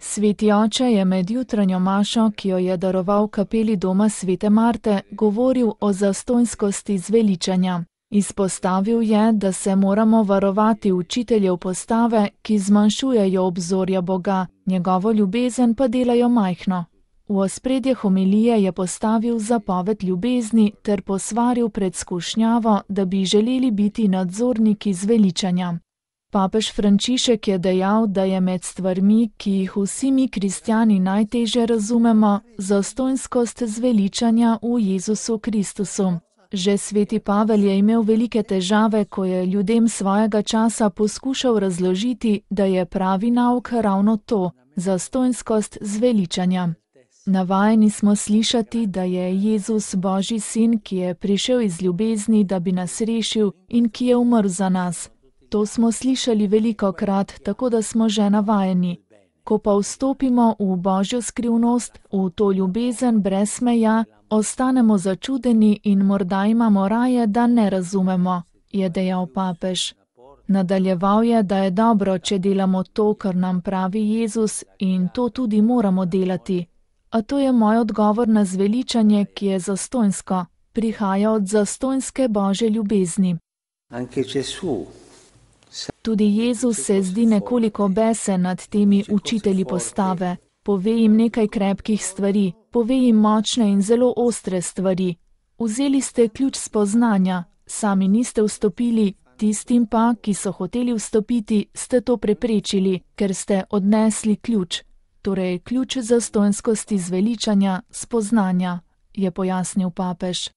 Sveti oče je med jutranjo mašo, ki jo je daroval kapeli doma svete Marte, govoril o zastonjskosti zveličanja. Izpostavil je, da se moramo varovati učiteljev postave, ki zmanjšujejo obzorja Boga, njegovo ljubezen pa delajo majhno. V ospredje homilije je postavil zapoved ljubezni ter posvaril pred skušnjavo, da bi želeli biti nadzorniki zveličanja. Papež Frančišek je dejal, da je med stvarmi, ki jih vsi mi kristjani najtežje razumemo, zastonjskost zveličanja v Jezusu Kristusu. Že sveti Pavel je imel velike težave, ko je ljudem svojega časa poskušal razložiti, da je pravi nauk ravno to, zastonjskost zveličanja. Navajeni smo slišati, da je Jezus Božji sin, ki je prišel iz ljubezni, da bi nas rešil in ki je umrl za nas. To smo slišali velikokrat, tako da smo že navajeni. Ko pa vstopimo v Božjo skrivnost, v to ljubezen brez meja, ostanemo začudeni in morda imamo raje, da ne razumemo, je dejal papež. Nadaljeval je, da je dobro, če delamo to, kar nam pravi Jezus, in to tudi moramo delati. A to je moj odgovor na zveličanje, ki je zastonjsko, prihaja od zastonjske Božje ljubezni. Tudi Jezus se zdi nekoliko besen nad temi učitelji postave. Pove jim nekaj krepkih stvari, pove jim močne in zelo ostre stvari. Vzeli ste ključ spoznanja, sami niste vstopili, tistim pa, ki so hoteli vstopiti, ste to preprečili, ker ste odnesli ključ. Torej ključ zastonjskosti zveličanja, spoznanja, je pojasnil papež.